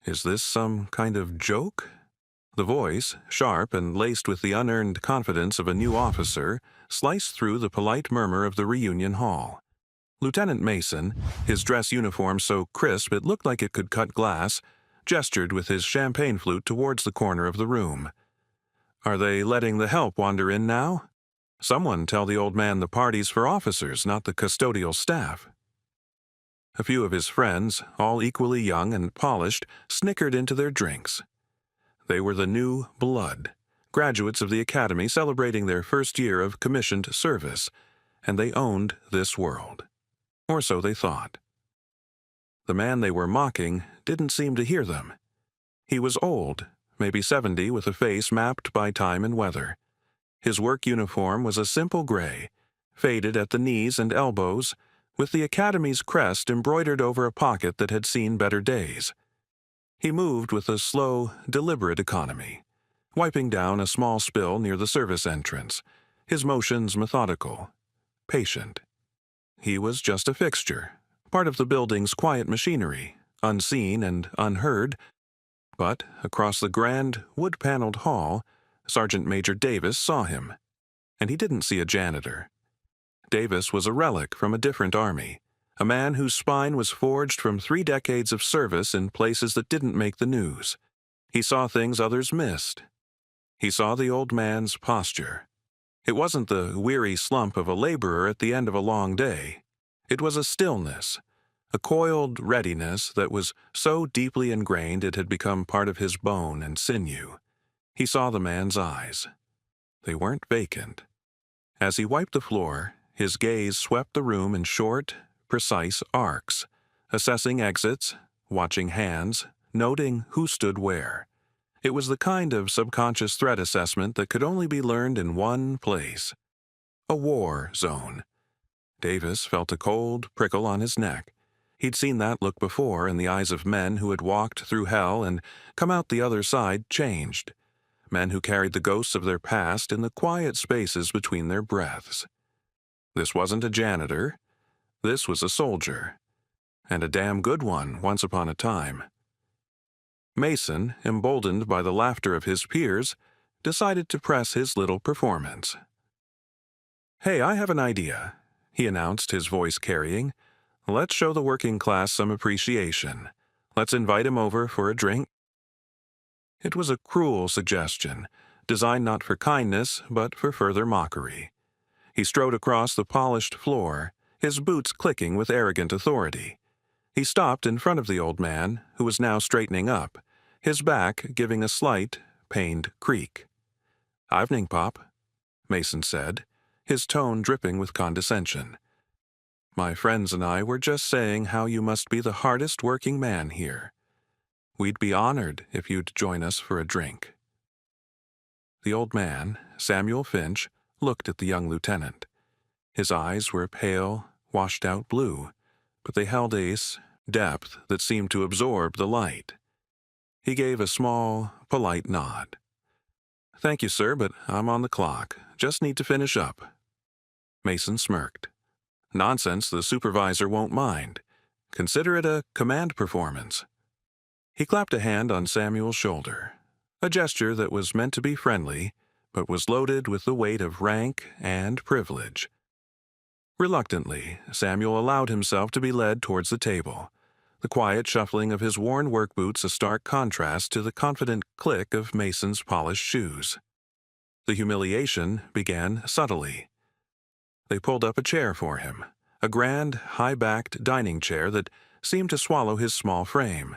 Is this some kind of joke? The voice, sharp and laced with the unearned confidence of a new officer, sliced through the polite murmur of the reunion hall. Lieutenant Mason, his dress uniform so crisp it looked like it could cut glass, gestured with his champagne flute towards the corner of the room. Are they letting the help wander in now? Someone tell the old man the party's for officers, not the custodial staff. A few of his friends, all equally young and polished, snickered into their drinks. They were the new blood, graduates of the academy celebrating their first year of commissioned service, and they owned this world. Or so they thought. The man they were mocking didn't seem to hear them. He was old, maybe 70, with a face mapped by time and weather. His work uniform was a simple gray, faded at the knees and elbows, with the academy's crest embroidered over a pocket that had seen better days. He moved with a slow, deliberate economy, wiping down a small spill near the service entrance, his motions methodical, patient. He was just a fixture, part of the building's quiet machinery, unseen and unheard. But across the grand, wood-paneled hall, Sergeant Major Davis saw him. And he didn't see a janitor. Davis was a relic from a different army, a man whose spine was forged from 3 decades of service in places that didn't make the news. He saw things others missed. He saw the old man's posture. It wasn't the weary slump of a laborer at the end of a long day. It was a stillness, a coiled readiness that was so deeply ingrained it had become part of his bone and sinew. He saw the man's eyes. They weren't vacant. As he wiped the floor, his gaze swept the room in short, precise arcs, assessing exits, watching hands, noting who stood where. It was the kind of subconscious threat assessment that could only be learned in one place: a war zone. Davis felt a cold prickle on his neck. He'd seen that look before in the eyes of men who had walked through hell and come out the other side changed. Men who carried the ghosts of their past in the quiet spaces between their breaths. This wasn't a janitor. This was a soldier. And a damn good one once upon a time. Mason, emboldened by the laughter of his peers, decided to press his little performance. "Hey, I have an idea," he announced, his voice carrying. "Let's show the working class some appreciation. Let's invite him over for a drink." It was a cruel suggestion, designed not for kindness, but for further mockery. He strode across the polished floor, his boots clicking with arrogant authority. He stopped in front of the old man, who was now straightening up, his back giving a slight, pained creak. "Evening, Pop," Mason said, his tone dripping with condescension. "My friends and I were just saying how you must be the hardest working man here. We'd be honored if you'd join us for a drink." The old man, Samuel Finch, looked at the young lieutenant. His eyes were pale, washed-out blue, but they held a depth that seemed to absorb the light. He gave a small, polite nod. "Thank you, sir, but I'm on the clock. Just need to finish up." Mason smirked. "Nonsense, the supervisor won't mind. Consider it a command performance." He clapped a hand on Samuel's shoulder, a gesture that was meant to be friendly, but was loaded with the weight of rank and privilege. Reluctantly, Samuel allowed himself to be led towards the table, the quiet shuffling of his worn work boots a stark contrast to the confident click of Mason's polished shoes. The humiliation began subtly. They pulled up a chair for him, a grand, high-backed dining chair that seemed to swallow his small frame.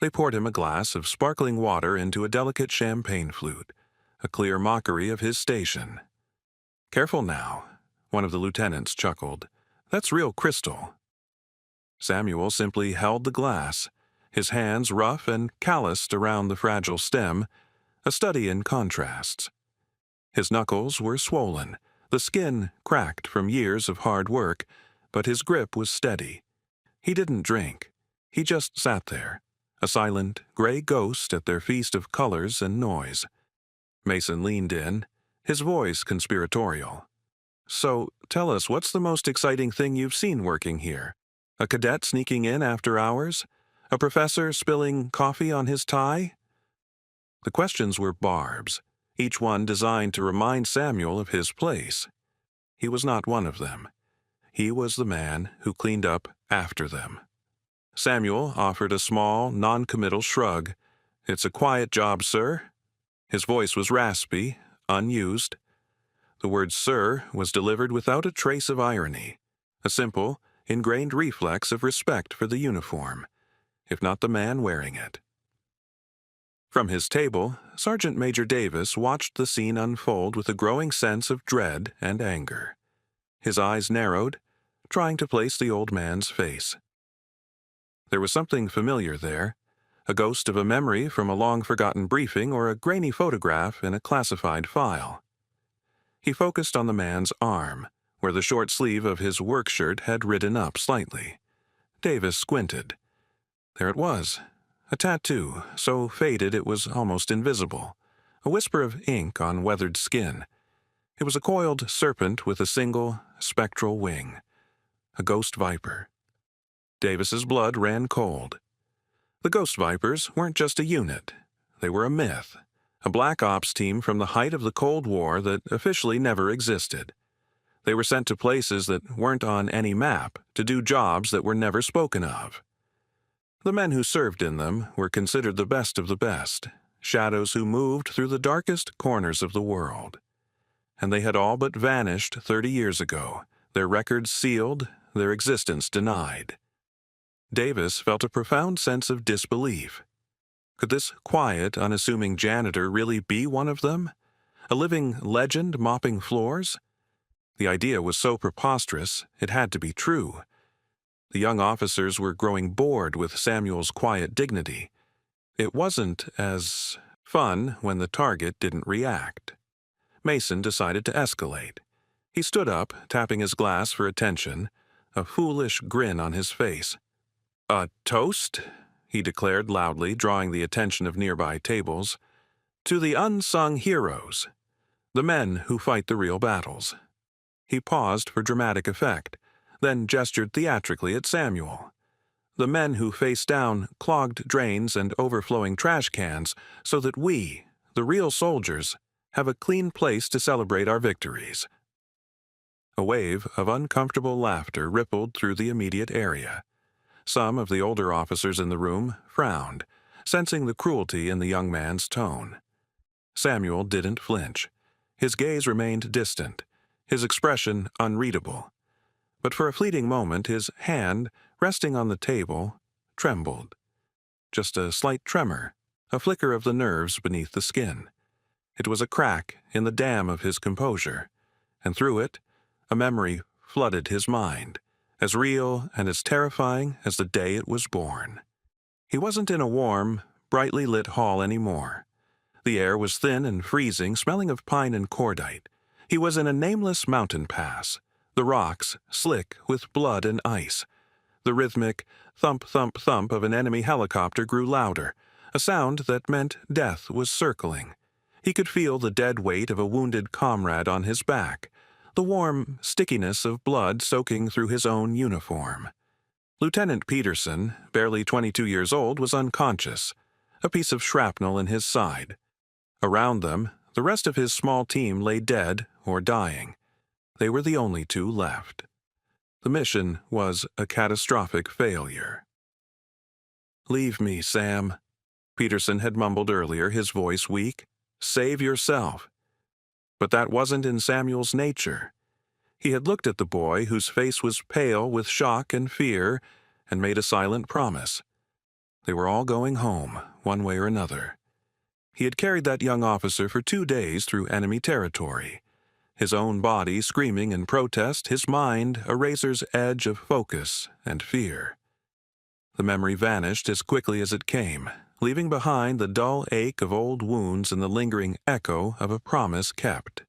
They poured him a glass of sparkling water into a delicate champagne flute, a clear mockery of his station. "Careful now," one of the lieutenants chuckled. "That's real crystal." Samuel simply held the glass, his hands rough and calloused around the fragile stem, a study in contrasts. His knuckles were swollen, the skin cracked from years of hard work, but his grip was steady. He didn't drink. He just sat there, a silent, gray ghost at their feast of colors and noise. Mason leaned in, his voice conspiratorial. "So, tell us, what's the most exciting thing you've seen working here? A cadet sneaking in after hours? A professor spilling coffee on his tie? The questions were barbs, each one designed to remind Samuel of his place. He was not one of them. He was the man who cleaned up after them. Samuel offered a small, non-committal shrug. "It's a quiet job, sir." His voice was raspy, unused. The word "sir" was delivered without a trace of irony, a simple, ingrained reflex of respect for the uniform, if not the man wearing it. From his table, Sergeant Major Davis watched the scene unfold with a growing sense of dread and anger. His eyes narrowed, trying to place the old man's face. There was something familiar there, a ghost of a memory from a long-forgotten briefing or a grainy photograph in a classified file. He focused on the man's arm, where the short sleeve of his work shirt had ridden up slightly. Davis squinted. There it was, a tattoo, so faded it was almost invisible, a whisper of ink on weathered skin. It was a coiled serpent with a single, spectral wing, a ghost viper. Davis's blood ran cold. The ghost vipers weren't just a unit. They were a myth, a black ops team from the height of the Cold War that officially never existed. They were sent to places that weren't on any map to do jobs that were never spoken of. The men who served in them were considered the best of the best, shadows who moved through the darkest corners of the world. And they had all but vanished 30 years ago, their records sealed, their existence denied. Davis felt a profound sense of disbelief. Could this quiet, unassuming janitor really be one of them? A living legend mopping floors? The idea was so preposterous, it had to be true. The young officers were growing bored with Samuel's quiet dignity. It wasn't as fun when the target didn't react. Mason decided to escalate. He stood up, tapping his glass for attention, a foolish grin on his face. "A toast," he declared loudly, drawing the attention of nearby tables, "to the unsung heroes, the men who fight the real battles." He paused for dramatic effect, then gestured theatrically at Samuel. "The men who face down clogged drains and overflowing trash cans so that we, the real soldiers, have a clean place to celebrate our victories." A wave of uncomfortable laughter rippled through the immediate area. Some of the older officers in the room frowned, sensing the cruelty in the young man's tone. Samuel didn't flinch. His gaze remained distant, his expression unreadable. But for a fleeting moment his hand, resting on the table, trembled. Just a slight tremor, a flicker of the nerves beneath the skin. It was a crack in the dam of his composure, and through it, a memory flooded his mind, as real and as terrifying as the day it was born. He wasn't in a warm, brightly lit hall anymore. The air was thin and freezing, smelling of pine and cordite. He was in a nameless mountain pass, the rocks slick with blood and ice. The rhythmic thump, thump, thump of an enemy helicopter grew louder, a sound that meant death was circling. He could feel the dead weight of a wounded comrade on his back, the warm stickiness of blood soaking through his own uniform. Lieutenant Peterson, barely 22 years old, was unconscious, a piece of shrapnel in his side. Around them, the rest of his small team lay dead or dying. They were the only two left. The mission was a catastrophic failure. "Leave me, Sam," Peterson had mumbled earlier, his voice weak. "Save yourself." But that wasn't in Samuel's nature. He had looked at the boy, whose face was pale with shock and fear, and made a silent promise. They were all going home, one way or another. He had carried that young officer for 2 days through enemy territory, his own body screaming in protest, his mind a razor's edge of focus and fear. The memory vanished as quickly as it came, leaving behind the dull ache of old wounds and the lingering echo of a promise kept.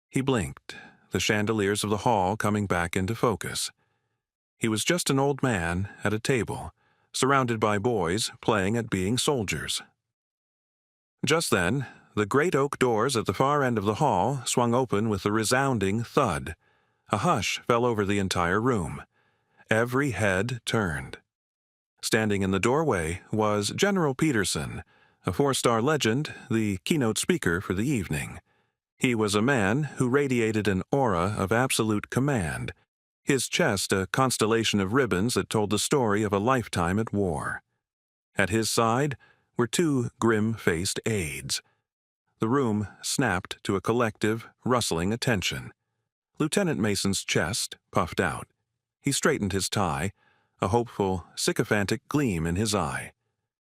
He blinked, the chandeliers of the hall coming back into focus. He was just an old man at a table, surrounded by boys playing at being soldiers. Just then, the great oak doors at the far end of the hall swung open with a resounding thud. A hush fell over the entire room. Every head turned. Standing in the doorway was General Peterson, a four-star legend, the keynote speaker for the evening. He was a man who radiated an aura of absolute command, his chest a constellation of ribbons that told the story of a lifetime at war. At his side were two grim-faced aides. The room snapped to a collective, rustling attention. Lieutenant Mason's chest puffed out. He straightened his tie, a hopeful, sycophantic gleam in his eye.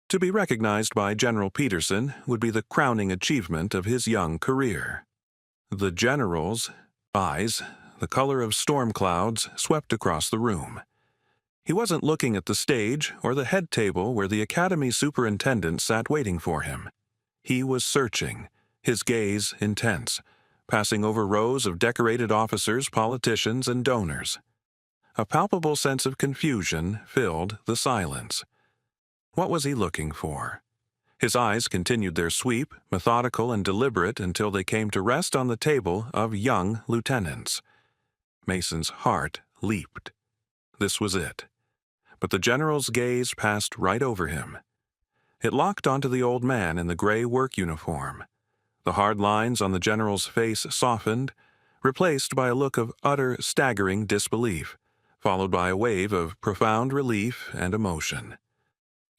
To be recognized by General Peterson would be the crowning achievement of his young career. The general's eyes, the color of storm clouds, swept across the room. He wasn't looking at the stage or the head table where the academy superintendent sat waiting for him. He was searching, his gaze intense, passing over rows of decorated officers, politicians, and donors. A palpable sense of confusion filled the silence. What was he looking for? His eyes continued their sweep, methodical and deliberate, until they came to rest on the table of young lieutenants. Mason's heart leaped. This was it. But the general's gaze passed right over him. It locked onto the old man in the gray work uniform. The hard lines on the general's face softened, replaced by a look of utter, staggering disbelief, followed by a wave of profound relief and emotion.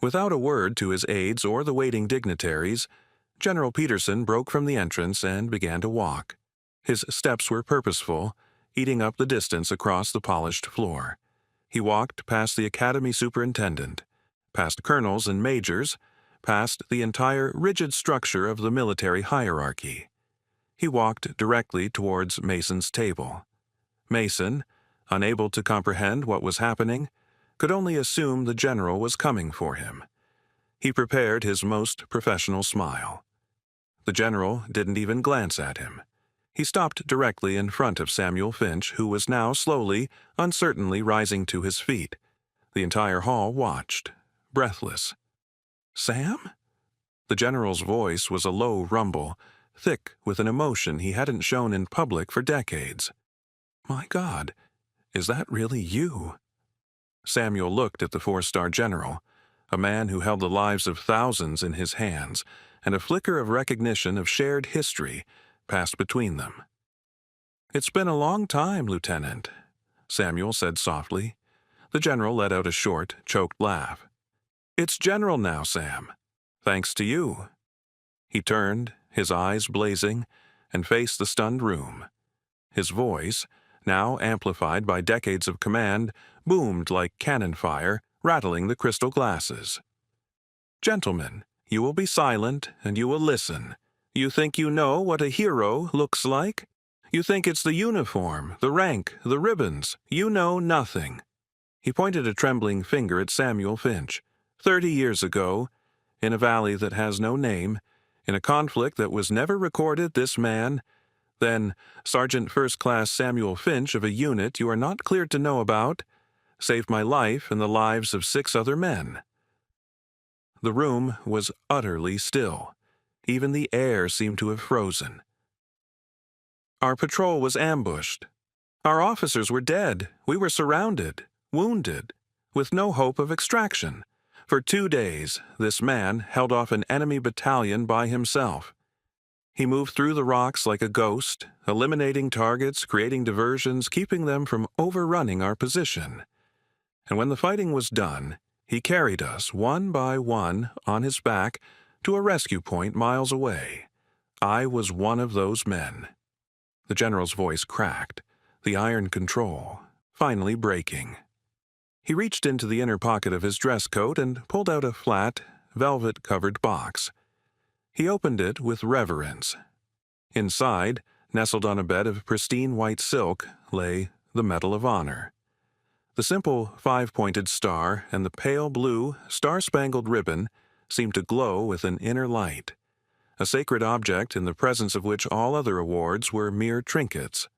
Without a word to his aides or the waiting dignitaries, General Peterson broke from the entrance and began to walk. His steps were purposeful, eating up the distance across the polished floor. He walked past the academy superintendent, past colonels and majors, past the entire rigid structure of the military hierarchy. He walked directly towards Mason's table. Mason, unable to comprehend what was happening, could only assume the general was coming for him. He prepared his most professional smile. The general didn't even glance at him. He stopped directly in front of Samuel Finch, who was now slowly, uncertainly rising to his feet. The entire hall watched, breathless. "Sam?" The general's voice was a low rumble, thick with an emotion he hadn't shown in public for decades. "My God, is that really you?" Samuel looked at the four-star general, a man who held the lives of thousands in his hands, and a flicker of recognition of shared history passed between them. "It's been a long time, Lieutenant," Samuel said softly. The general let out a short, choked laugh. "It's general now, Sam. Thanks to you." He turned, his eyes blazing, and faced the stunned room. His voice, now amplified by decades of command, boomed like cannon fire, rattling the crystal glasses. "Gentlemen, you will be silent and you will listen. You think you know what a hero looks like? You think it's the uniform, the rank, the ribbons. You know nothing." He pointed a trembling finger at Samuel Finch. 30 years ago, in a valley that has no name, in a conflict that was never recorded, this man, then Sergeant First Class Samuel Finch of a unit you are not cleared to know about, saved my life and the lives of 6 other men. The room was utterly still. Even the air seemed to have frozen. Our patrol was ambushed. Our officers were dead. We were surrounded, wounded, with no hope of extraction. For 2 days, this man held off an enemy battalion by himself. He moved through the rocks like a ghost, eliminating targets, creating diversions, keeping them from overrunning our position. And when the fighting was done, he carried us, one by one, on his back, to a rescue point miles away. I was one of those men. The general's voice cracked, the iron control finally breaking. He reached into the inner pocket of his dress coat and pulled out a flat, velvet-covered box. He opened it with reverence. Inside, nestled on a bed of pristine white silk, lay the Medal of Honor. The simple 5-pointed star and the pale blue, star-spangled ribbon seemed to glow with an inner light, a sacred object in the presence of which all other awards were mere trinkets.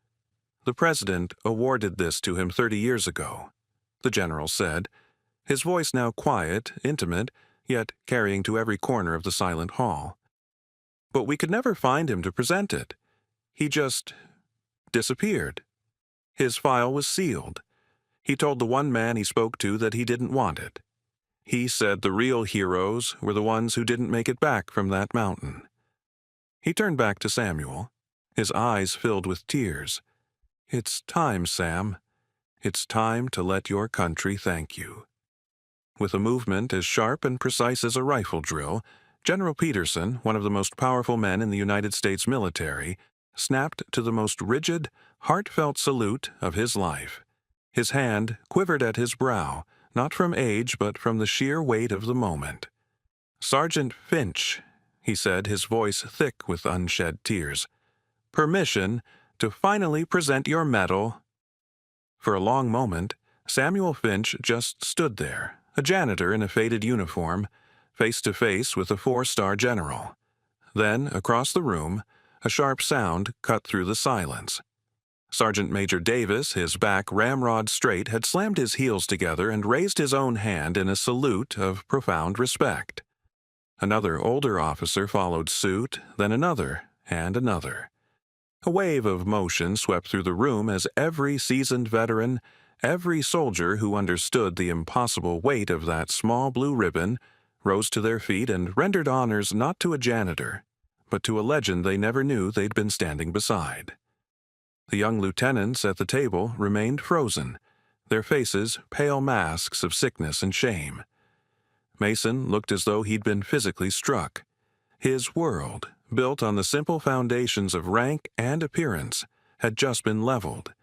The president awarded this to him 30 years ago, the general said, his voice now quiet, intimate, yet carrying to every corner of the silent hall. But we could never find him to present it. He just disappeared. His file was sealed. He told the one man he spoke to that he didn't want it. He said the real heroes were the ones who didn't make it back from that mountain. He turned back to Samuel, his eyes filled with tears. "It's time, Sam. It's time to let your country thank you." With a movement as sharp and precise as a rifle drill, General Peterson, one of the most powerful men in the United States military, snapped to the most rigid, heartfelt salute of his life. His hand quivered at his brow, not from age but from the sheer weight of the moment. "Sergeant Finch," he said, his voice thick with unshed tears, "permission to finally present your medal." For a long moment, Samuel Finch just stood there, a janitor in a faded uniform, face to face with a 4-star general. Then, across the room, a sharp sound cut through the silence. Sergeant Major Davis, his back ramrod straight, had slammed his heels together and raised his own hand in a salute of profound respect. Another older officer followed suit, then another, and another. A wave of motion swept through the room as every seasoned veteran, every soldier who understood the impossible weight of that small blue ribbon, rose to their feet and rendered honors not to a janitor, but to a legend they never knew they'd been standing beside. The young lieutenants at the table remained frozen, their faces pale masks of sickness and shame. Mason looked as though he'd been physically struck. His world, built on the simple foundations of rank and appearance, had just been leveled.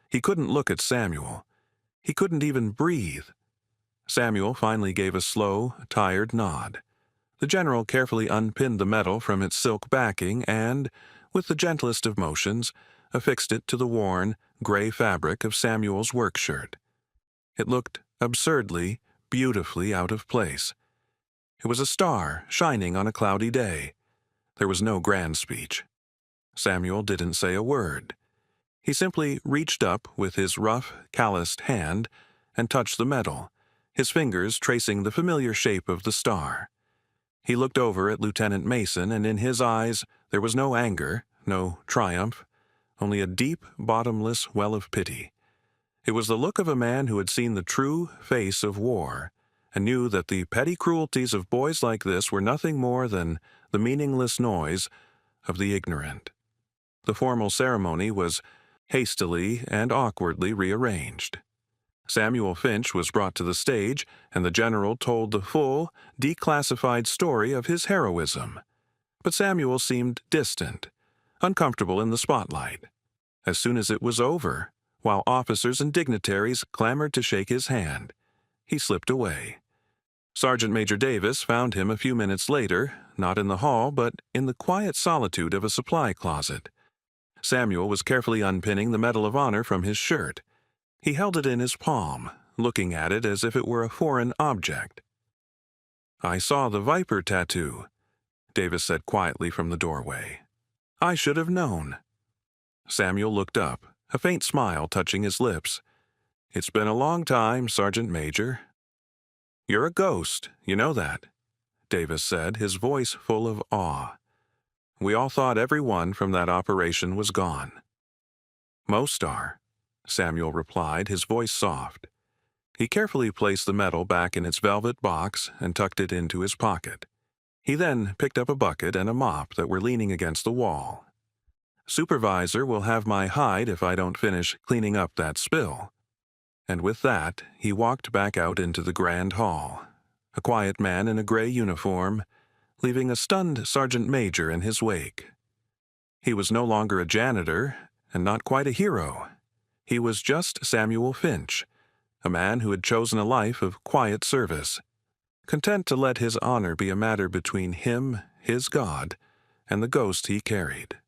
He couldn't look at Samuel. He couldn't even breathe. Samuel finally gave a slow, tired nod. The general carefully unpinned the medal from its silk backing and, with the gentlest of motions, affixed it to the worn, gray fabric of Samuel's work shirt. It looked absurdly, beautifully out of place. It was a star shining on a cloudy day. There was no grand speech. Samuel didn't say a word. He simply reached up with his rough, calloused hand and touched the medal, his fingers tracing the familiar shape of the star. He looked over at Lieutenant Mason, and in his eyes there was no anger, no triumph, only a deep, bottomless well of pity. It was the look of a man who had seen the true face of war, and knew that the petty cruelties of boys like this were nothing more than the meaningless noise of the ignorant. The formal ceremony was hastily and awkwardly rearranged. Samuel Finch was brought to the stage, and the general told the full, declassified story of his heroism. But Samuel seemed distant, uncomfortable in the spotlight. As soon as it was over, while officers and dignitaries clamored to shake his hand, he slipped away. Sergeant Major Davis found him a few minutes later, not in the hall, but in the quiet solitude of a supply closet. Samuel was carefully unpinning the Medal of Honor from his shirt. He held it in his palm, looking at it as if it were a foreign object. "I saw the viper tattoo," Davis said quietly from the doorway. "I should have known." Samuel looked up, a faint smile touching his lips. "It's been a long time, Sergeant Major." "You're a ghost, you know that," Davis said, his voice full of awe. "We all thought every one from that operation was gone." "Most are," Samuel replied, his voice soft. He carefully placed the medal back in its velvet box and tucked it into his pocket. He then picked up a bucket and a mop that were leaning against the wall. "Supervisor will have my hide if I don't finish cleaning up that spill." And with that, he walked back out into the grand hall, a quiet man in a gray uniform, leaving a stunned sergeant major in his wake. He was no longer a janitor, and not quite a hero. He was just Samuel Finch, a man who had chosen a life of quiet service, content to let his honor be a matter between him, his God, and the ghost he carried.